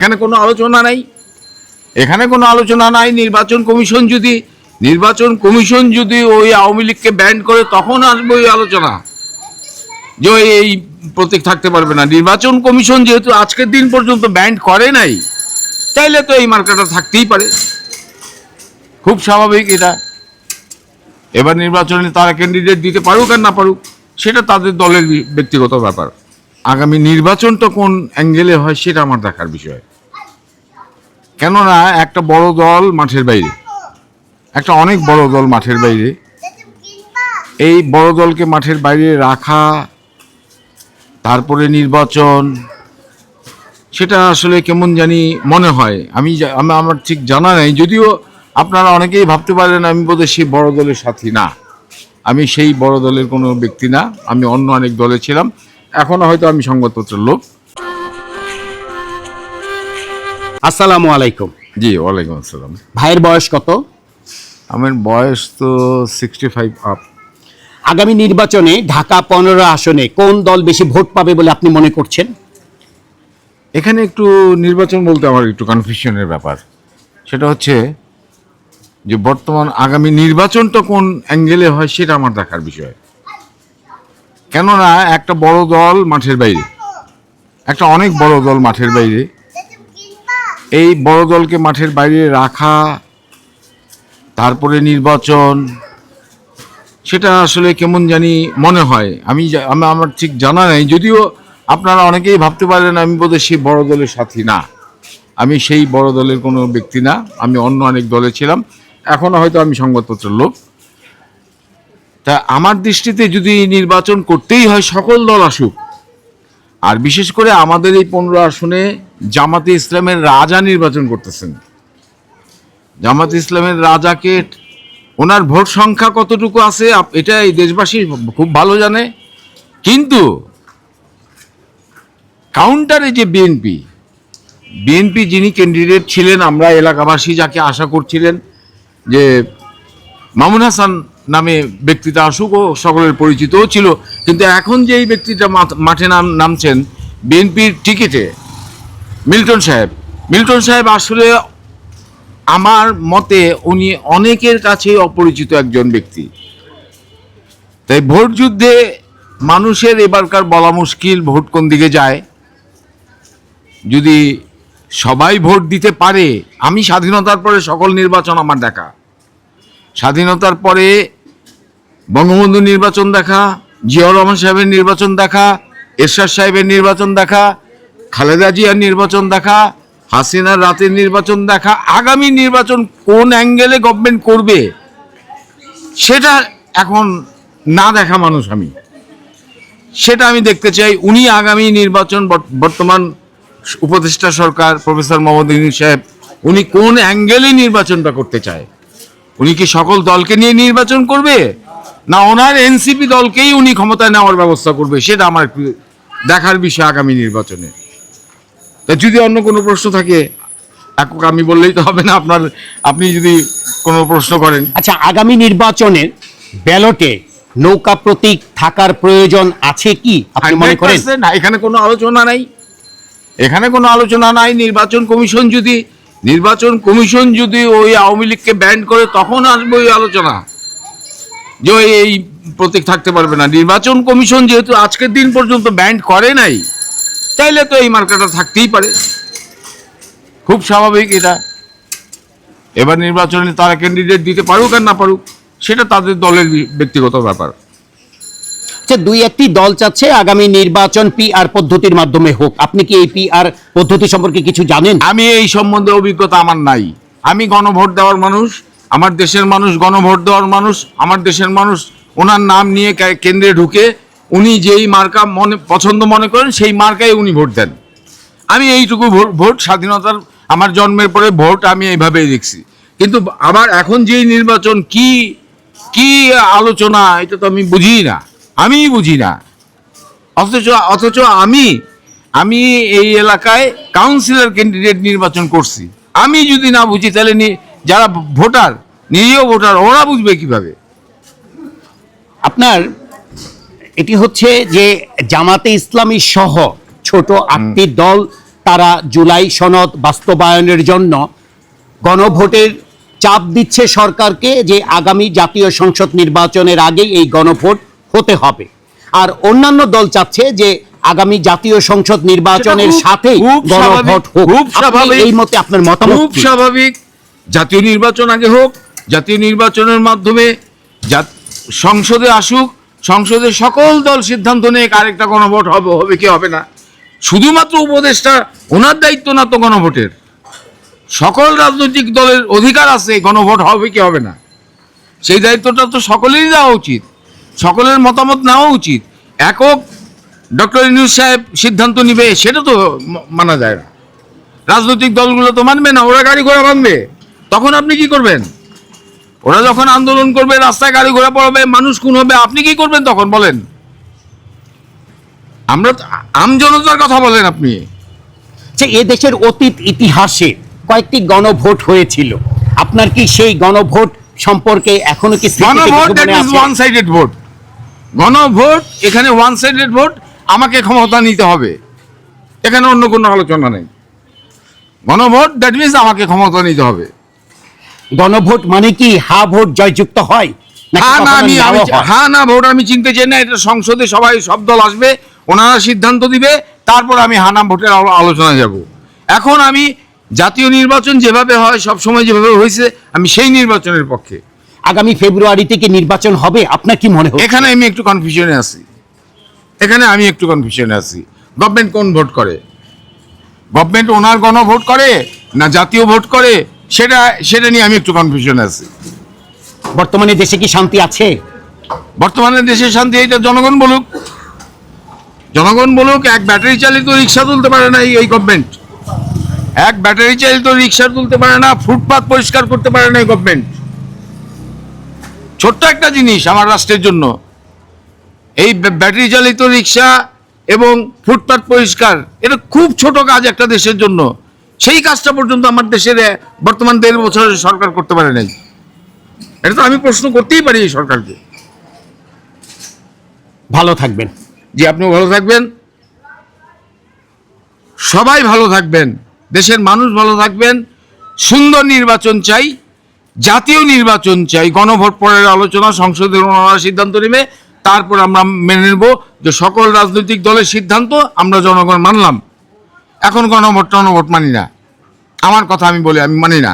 এখানে কোনো আলোচনা নাই, এখানে কোনো আলোচনা নাই। নির্বাচন কমিশন যদি ওই আওয়ামী লীগকে ব্যান করে তখন আসবে ওই আলোচনা যে এই প্রতীক থাকতে পারবে না। নির্বাচন কমিশন যেহেতু আজকের দিন পর্যন্ত ব্যান করে নাই, তাইলে তো এই মার্কাটা থাকতেই পারে, খুব স্বাভাবিক এটা। এবার নির্বাচনে তারা ক্যান্ডিডেট দিতে পারুক আর না পারুক, সেটা তাদের দলের ব্যক্তিগত ব্যাপার। আগামী নির্বাচনটা কোন অ্যাঙ্গেলে হয় সেটা আমার দেখার বিষয়। কেননা একটা বড় দল মাঠের বাইরে, একটা অনেক বড় দল মাঠের বাইরে, এই বড় দলকে মাঠের বাইরে রাখা, তারপরে নির্বাচন, সেটা আসলে কেমন জানি মনে হয়। আমার ঠিক জানা নেই, যদিও আপনারা অনেকেই ভাবতে পারেন আমি বোধহয় সেই বড় দলের সাথী না। আমি সেই বড় দলের কোনো ব্যক্তি না, আমি অন্য অনেক দলে ছিলাম, এখনো হয়তো আমি সংবাদপত্রের লোক। আসসালামু আলাইকুম। জি, ওয়ালাইকুম আসসালাম। ভাইয়ের বয়স কত? আমার বয়স তো 65 আপ। আগামী নির্বাচনে ঢাকা 15 আসনে কোন দল বেশি ভোট পাবে বলে আপনি মনে করছেন? এখানে একটু নির্বাচন বলতে আমার একটু কনফিউশনের ব্যাপার। সেটা হচ্ছে যে বর্তমান আগামী নির্বাচনটা কোন অ্যাঙ্গেলে হয় সেটা আমার দেখার বিষয়। কেননা একটা বড় দল মাঠের বাইরে, একটা অনেক বড় দল মাঠের বাইরে, এই বড় দলকে মাঠের বাইরে রাখা, তারপরে নির্বাচন, সেটা আসলে কেমন জানি মনে হয়। আমার ঠিক জানা নেই, যদিও আপনারা অনেকেই ভাবতে পারেন আমি বোধহয় সেই বড় দলের সাথী না। আমি সেই বড় দলের কোনো ব্যক্তি না, আমি অন্য অনেক দলে ছিলাম, এখনো হয়তো আমি সংবাদপত্রের লোক। তা আমার দৃষ্টিতে যদি নির্বাচন করতেই হয় সকল দল আসুক, আর বিশেষ করে আমাদের এই 15 আসনে জামাতে ইসলামের রাজা নির্বাচন করতেছেন। জামাতে ইসলামের রাজাকে, ওনার ভোট সংখ্যা কতটুকু আছে এটা এই দেশবাসী খুব ভালো জানে, কিন্তু কাউন্টারে যে বিএনপি যিনি ক্যান্ডিডেট ছিলেন, আমরা এলাকাবাসী যাকে আশা করছিলেন যে মামুন হাসান নামে ব্যক্তিটা আসুক, ও সকলের পরিচিতও ছিল, কিন্তু এখন যে এই ব্যক্তিটা মাঠে নামছেন বিএনপির টিকিটে, মিল্টন সাহেব আসলে আমার মতে উনি অনেকের কাছে অপরিচিত একজন ব্যক্তি। তাই ভোট যুদ্ধে মানুষের এবারকার বলা মুশকিল ভোট কোন দিকে যায়। যদি সবাই ভোট দিতে পারে, আমি স্বাধীনতার পরে সকল নির্বাচন আমার দেখা, স্বাধীনতার পরে বঙ্গবন্ধু নির্বাচন দেখা, জিয়াউর রহমান সাহেবের নির্বাচন দেখা, এরশাদ সাহেবের নির্বাচন দেখা, খালেদা জিয়ার নির্বাচন দেখা, হাসিনার রাতের নির্বাচন দেখা। আগামী নির্বাচন কোন অ্যাঙ্গেলে গভর্নমেন্ট করবে সেটা এখন না দেখা মানুষ, সেটা আমি দেখতে চাই। উনি আগামী নির্বাচন, বর্তমান উপদেষ্টা সরকার প্রফেসর মোহাম্মদ ইউনূস সাহেব, উনি কোন অ্যাঙ্গেলে নির্বাচনটা করতে চায়। উনি কি সকল দলকে নিয়ে নির্বাচন করবে, না ওনার এনসিপি দলকেই উনি ক্ষমতায় নেওয়ার ব্যবস্থা করবে, সেটা আমার একটু দেখার বিষয় আগামী নির্বাচনে। তা যদি অন্য কোনো প্রশ্ন থাকে একক আমি বললেই তো হবে না, আপনি যদি কোনো প্রশ্ন করেন। আচ্ছা, আগামী নির্বাচনের ব্যালটে নৌকা প্রতীক থাকার প্রয়োজন আছে কি আপনি মনে করেন? না, এখানে কোনো আলোচনা নাই, এখানে কোনো আলোচনা নাই। নির্বাচন কমিশন যদি ওই আওয়ামী লীগকে ব্যান করে তখন আসবে ওই আলোচনা যে এই প্রতীক থাকতে পারবে না। নির্বাচন কমিশন যেহেতু আজকের দিন পর্যন্ত ব্যান করে নাই, তাইলে তো এই মার্কাটা থাকতেই পারে, খুব স্বাভাবিক এটা। এবার নির্বাচনে তারা ক্যান্ডিডেট দিতে পারুক আর না পারুক, সেটা তাদের দলের ব্যক্তিগত ব্যাপার। আচ্ছা, দুই একটি দল চাচ্ছে আগামী নির্বাচন পিআর পদ্ধতির মাধ্যমে হোক। আপনি কি এই পিআর পদ্ধতি সম্পর্কে কিছু জানেন? আমি এই সম্বন্ধে অভিজ্ঞতা আমার নাই। আমি গণভোট দেওয়ার মানুষ, আমার দেশের মানুষ গণভোট দেওয়ার মানুষ, আমার দেশের মানুষ ওনার নাম নিয়ে কেন্দ্রে ঢুকে উনি যেই মার্কা পছন্দ মনে করেন সেই মার্কায় উনি ভোট দেন। আমি এইটুকু ভোট স্বাধীনতার আমার জন্মের পরে ভোট আমি এইভাবেই দেখছি। কিন্তু আবার এখন যেই নির্বাচন কি আলোচনা, এটা তো আমি বুঝি না। অথচ আমি এই এলাকায় কাউন্সিলর ক্যান্ডিডেট নির্বাচন করছি। আমি যদি না বুঝি তাহলে যারা ভোটার, নিরীহ ভোটার, ওরা বুঝবে কিভাবে? আপনার এটি হচ্ছে যে জামাতে ইসলামী সহ ছোট 8টি দল তারা জুলাই সনদ বাস্তবায়নের জন্য গণভোটের চাপ দিচ্ছে সরকারকে যে আগামী জাতীয় সংসদ নির্বাচনের আগেই এই গণভোট হতে হবে, আর অন্যান্য দল চাচ্ছে যে আগামী জাতীয় সংসদ নির্বাচনের সাথে গণভোট হোক। খুব আপনি স্বাভাবিক, এই মতে আপনার মতামত খুব কি? স্বাভাবিক। জাতীয় নির্বাচন আগে হোক, জাতীয় নির্বাচনের মাধ্যমে সংসদে আসুক, সংসদে সকল দল সিদ্ধান্ত নিয়ে আরেকটা গণভোট হবে কি হবে না। শুধুমাত্র উপদেষ্টা, ওনার দায়িত্ব না তো গণভোটের। সকল রাজনৈতিক দলের অধিকার আছে গণভোট হবে কি হবে না, সেই দায়িত্বটা তো সকলেরই দেওয়া উচিত, সকলের মতামত নেওয়া উচিত। একক ডক্টর ইউনূস সাহেব সিদ্ধান্ত নিবে সেটা তো মানা যায় না। রাজনৈতিক দলগুলো তো মানবে না, ওরা গাড়ি ঘোড়া ভাঙবে। তখন আপনি কি করবেন? ওরা যখন আন্দোলন করবে, রাস্তায় গাড়ি ঘোড়া পড়বে, মানুষ খুন হবে, আপনি কি করবেন তখন বলেন? আমরা আমজনতার কথা বলেন আপনি। যে এ দেশের অতীত ইতিহাসে কয়েকটি গণভোট হয়েছিল, আপনার কি সেই গণভোট সম্পর্কে এখনো কি স্মৃতিতে কিছু গণভোট মনে আছে? One sided vote. গণভোট এখানে ওয়ান সাইডেড ভোট, আমাকে ক্ষমতা নিতে হবে, এখানে অন্য কোনো আলোচনা নেই। গণভোট দ্যাট মিনস আমাকে ক্ষমতা নিতে হবে। গণভোট মানে কি হা ভোট জয়যুক্ত হয় নাকি হ্যাঁ না, কখনো আমি নাও হয়? হ্যাঁ না ভোট আমি চিনতে চাই না। এটা সংসদে সবাই, সব দল আসবে, ওনারা সিদ্ধান্ত দিবে, তারপর আমি হানা ভোটের আলোচনা যাব। এখন আমি জাতীয় নির্বাচন যেভাবে হয়, সব সময় যেভাবে হয়েছে, আমি সেই নির্বাচনের পক্ষে। আগামী ফেব্রুয়ারিতে কি নির্বাচন হবে আপনার কি মনে হয়? এখানে আমি একটু কনফিউশনে আছি, গভর্নমেন্ট কোন ভোট করে? গভর্নমেন্ট ওনার গণভোট করে না জাতীয় ভোট করে, সেটা নিয়ে আমি একটু কনফিউশনে আছি। বর্তমানে দেশে কি শান্তি আছে? বর্তমানে দেশের শান্তি এটা জনগণ বলুক, জনগণ বলুক। এক ব্যাটারি চালিত রিক্সা তুলতে পারে না এই গভর্নমেন্ট, এক ব্যাটারি চালিত রিক্সা তুলতে পারে না, ফুটপাত পরিষ্কার করতে পারে না এই গভর্নমেন্ট। ছোট্ট একটা জিনিস আমার রাষ্ট্রের জন্য, এই ব্যাটারি চালিত রিক্সা এবং ফুটপাত পরিষ্কার, এটা খুব ছোট কাজ একটা দেশের জন্য। সেই কাজটা পর্যন্ত আমার দেশের বর্তমান 1.5 বছরের সরকার করতে পারে নাই। এটা তো আমি প্রশ্ন করতেই পারি এই সরকারকে। ভালো থাকবেন। জি, আপনিও ভালো থাকবেন, সবাই ভালো থাকবেন, দেশের মানুষ ভালো থাকবেন। সুন্দর নির্বাচন চাই, জাতীয় নির্বাচন চাই। গণভোট পরের আলোচনা, সংসদের ওনারা সিদ্ধান্ত নেবে, তারপর আমরা মেনে নেব যে সকল রাজনৈতিক দলের সিদ্ধান্ত আমরা জনগণ মানলাম। এখন গণভোট মানি না, আমার কথা আমি বলি, আমি মানি না।